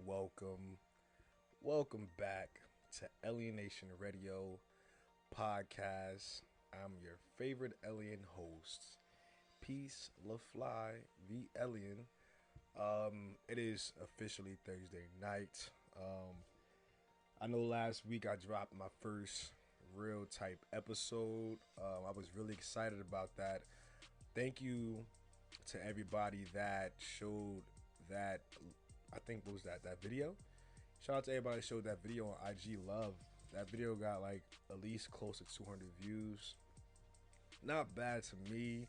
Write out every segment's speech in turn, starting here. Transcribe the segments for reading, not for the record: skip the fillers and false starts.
welcome back to AlienNationRadio Podcast. I'm your favorite alien host, PeaceLeFlyTheAlien. It is officially Thursday night. I know last week I dropped my first real type episode. I was really excited about that. Thank you to everybody that showed that. I think what was that video? Shout out to everybody that showed that video on IG Love. That video got like at least close to 200 views. Not bad to me.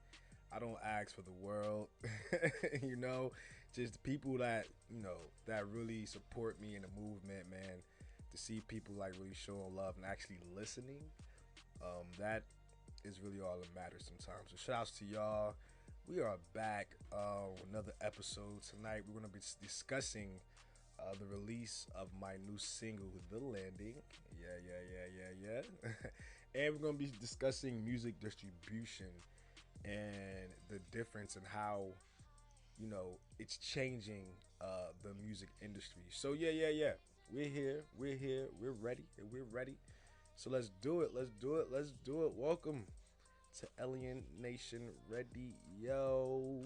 I don't ask for the world. you know, just people that, that really support me in the movement, man. To see people like really showing love and actually listening, that is really all that matters sometimes. So shout outs to y'all. We are back with another episode tonight. We're going to be discussing the release of my new single, The Landing. Yeah. And we're going to be discussing music distribution and the difference in how, it's changing the music industry. So, yeah. We're here. We're ready. And we're ready. So let's do it. Welcome to Alien Nation Radio.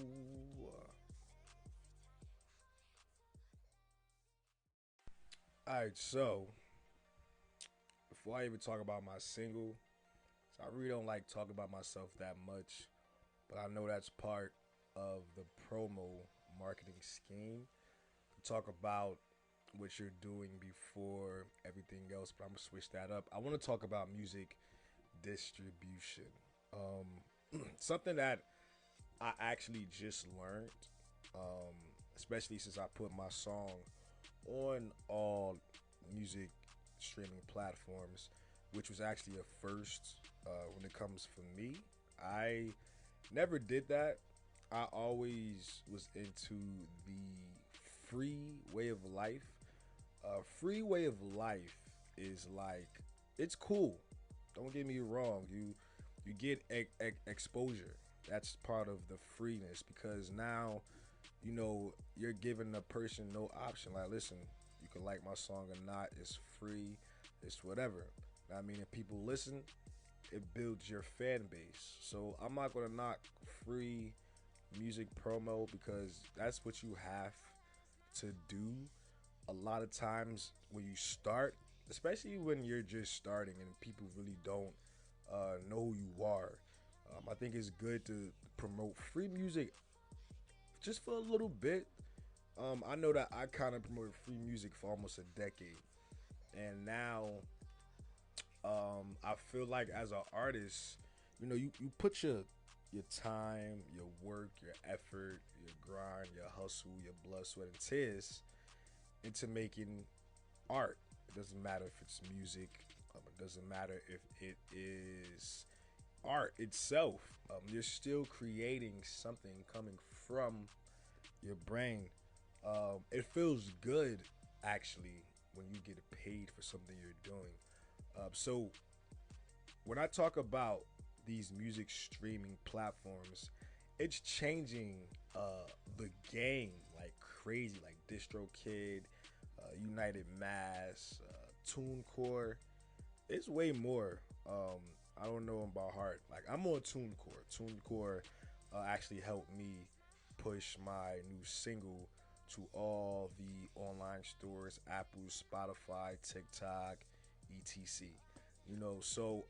Alright, so before I even talk about my single, so I really don't like talking about myself that much, but I know that's part of the promo marketing scheme to talk about what you're doing before everything else, but I'm gonna switch that up. I want to talk about music distribution. Something that I actually just learned, um, especially since I put my song on all music streaming platforms, which was actually a first when it comes for me. I never did that. I always was into the free way of life. Free way of life is like, it's cool. Don't get me wrong. You get exposure. That's part of the freeness because now, you're giving a person no option. Like, listen, you can like my song or not. It's free. It's whatever. I mean, if people listen, it builds your fan base. So I'm not gonna knock free music promo because that's what you have to do. A lot of times when you start, especially when you're just starting and people really don't know who you are, I think it's good to promote free music just for a little bit. I know that I kind of promoted free music for almost a decade, and now I feel like as an artist, you put your time, your work, your effort, your grind, your hustle, your blood, sweat, and tears into making art. It doesn't matter if it's music. It doesn't matter if it is art itself. You're still creating something coming from your brain. It feels good actually when you get paid for something you're doing. So when I talk about these music streaming platforms, it's changing the game like crazy. Like DistroKid, United Mass, TuneCore. It's way more. I don't know about heart. Like, I'm on TuneCore. TuneCore actually helped me push my new single to all the online stores: Apple, Spotify, TikTok, etc. So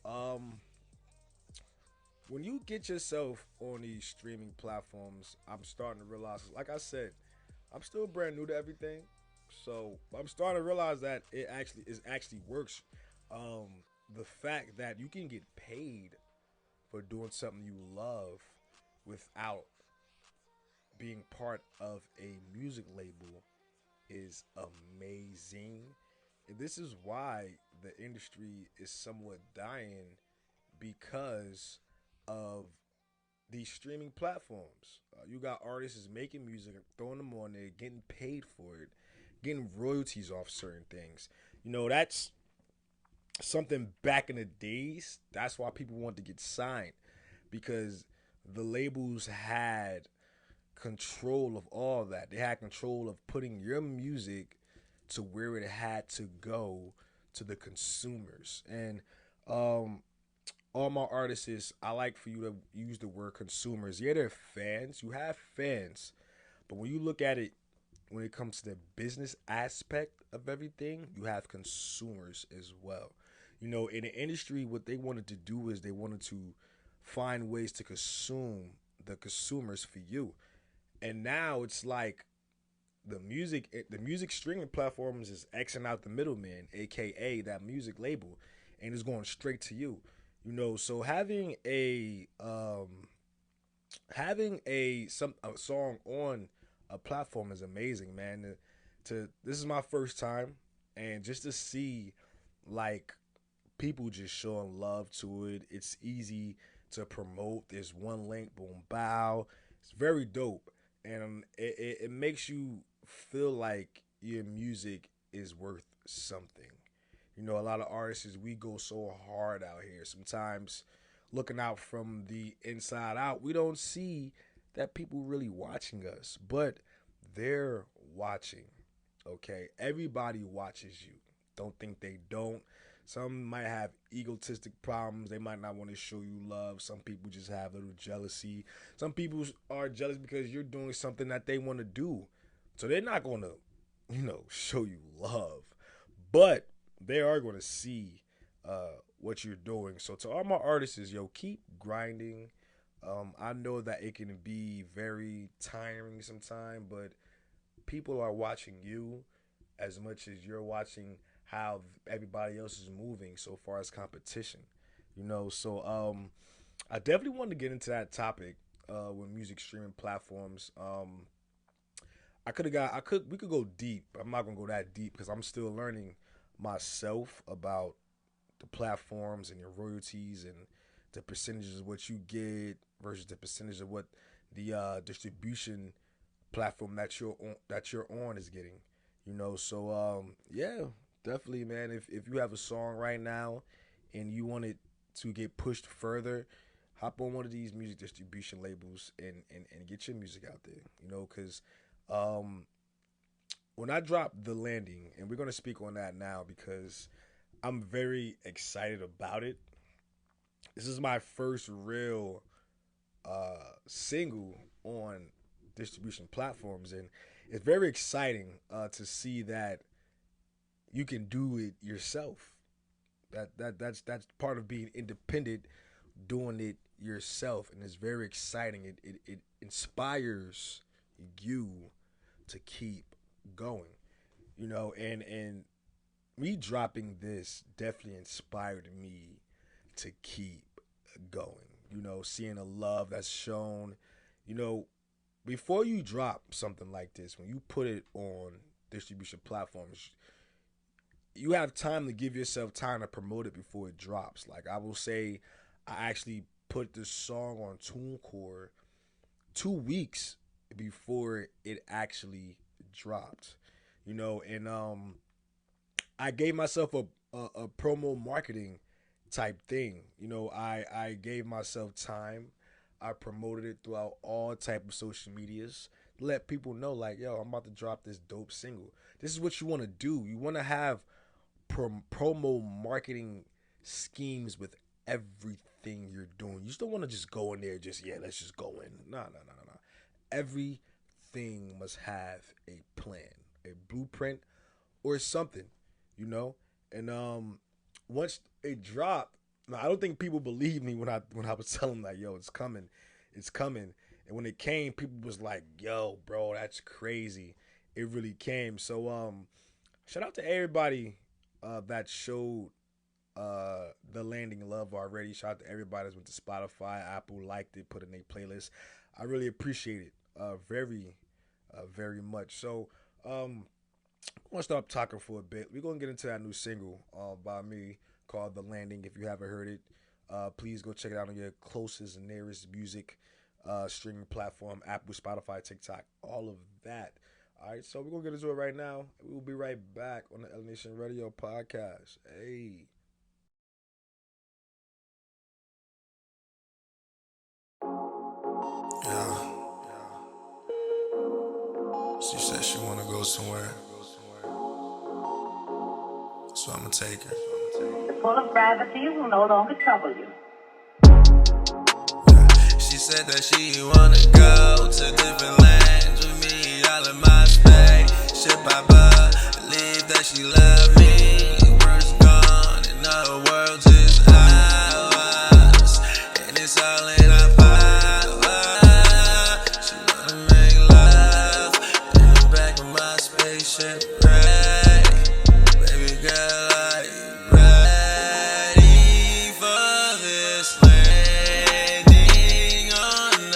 when you get yourself on these streaming platforms, I'm starting to realize, like I said, I'm still brand new to everything. So I'm starting to realize that it actually works. The fact that you can get paid for doing something you love without being part of a music label is amazing. And this is why the industry is somewhat dying because of these streaming platforms. You got artists is making music, throwing them on there, getting paid for it, getting royalties off certain things. That's something back in the days. That's why people want to get signed because the labels had control of all that. They had control of putting your music to where it had to go to the consumers. And um, all my artists is, I like for you to use the word consumers. Yeah, they're fans. You have fans, but when you look at it, when it comes to the business aspect of everything, you have consumers as well. You know, in the industry, what they wanted to do is they wanted to find ways to consume the consumers for you. And now it's like the music streaming platforms is Xing out the middleman, aka that music label, and it's going straight to you. You know, so having a song on a platform is amazing, man. To This is my first time, and just to see like people just showing love to it. It's easy to promote. There's one link, boom, bow. It's very dope, and it makes you feel like your music is worth something. You know, a lot of artists, we go so hard out here. Sometimes looking out from the inside out, we don't see that people really watching us, but they're watching. Okay, everybody watches you. Don't think they don't. Some might have egotistic problems. They might not want to show you love. Some people just have a little jealousy. Some people are jealous because you're doing something that they want to do. So they're not going to, show you love. But they are going to see what you're doing. So to all my artists, yo, keep grinding. I know that it can be very tiring sometimes, but people are watching you as much as you're watching how everybody else is moving so far as competition. So I definitely wanted to get into that topic with music streaming platforms. We could go deep. I'm not gonna go that deep because I'm still learning myself about the platforms and your royalties and the percentages of what you get versus the percentage of what the distribution platform that you're on is getting. So yeah, definitely, man. If you have a song right now and you want it to get pushed further, hop on one of these music distribution labels and get your music out there. Because um, when I drop The Landing, and we're gonna speak on that now because I'm very excited about it. This is my first real single on distribution platforms, and it's very exciting to see that you can do it yourself. That's part of being independent, doing it yourself, and it's very exciting. It inspires you to keep going. And me dropping this definitely inspired me to keep going. Seeing the love that's shown. You know, Before you drop something like this, when you put it on distribution platforms, you have time to give yourself time to promote it before it drops. Like I will say, I actually put this song on TuneCore 2 weeks before it actually dropped. And I gave myself a promo marketing type thing. I gave myself time. I promoted it throughout all type of social medias. Let people know, like, yo, I'm about to drop this dope single. This is what you want to do. You want to have promo marketing schemes with everything you're doing. You just don't want to just go in there, let's just go in. No, no, no, no, no. Everything must have a plan, a blueprint, or something, you know. And once it dropped, now I don't think people believed me when I was telling them like, yo, it's coming, it's coming. And when it came, people was like, yo, bro, that's crazy. It really came. So shout out to everybody that showed the landing love already. Shout out to everybody that went to Spotify, Apple, liked it, put it in their playlist. I really appreciate it very much. So I want to stop talking for a bit. We're going to get into that new single by me called The Landing. If you haven't heard it, please go check it out on your closest and nearest music streaming platform, Apple, Spotify, TikTok, all of that. All right, so we're going to get into it right now. We'll be right back on the AlienNationRadio Podcast. Hey. Yeah. She said she wanna go somewhere. So I'ma take her. The pull of gravity will no longer trouble you. She said that she wanna go to different lands with me, all in my space. Shit by believe that she loved me. The world's gone and all the world is ours, and it's all in our power. She wanna make love in the back of my spaceship, right? Baby girl, are you ready for this landing on a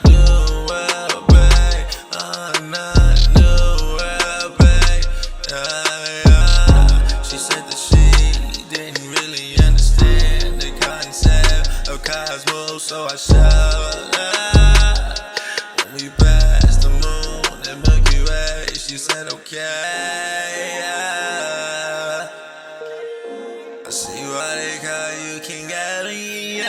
new world, babe? On a new world, babe. She said that she didn't really understand the concept of cosmos, so I showed her. When we passed the moon and Milky Way, she said okay. I see why they call you King Alien.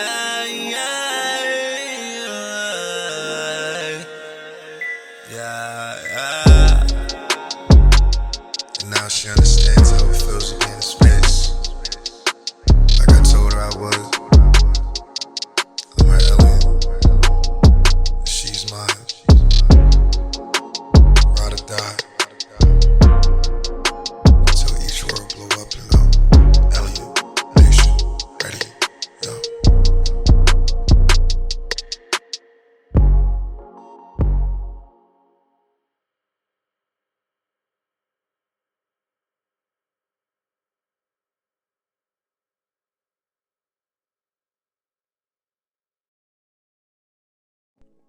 Yeah. And now she understands how it feels to be in space. Like I told her I was. I'm her alien. She's mine. Ride or die. Till each world blow up and go. Alien Nation Radio. Yo.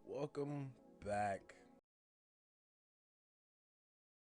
Welcome back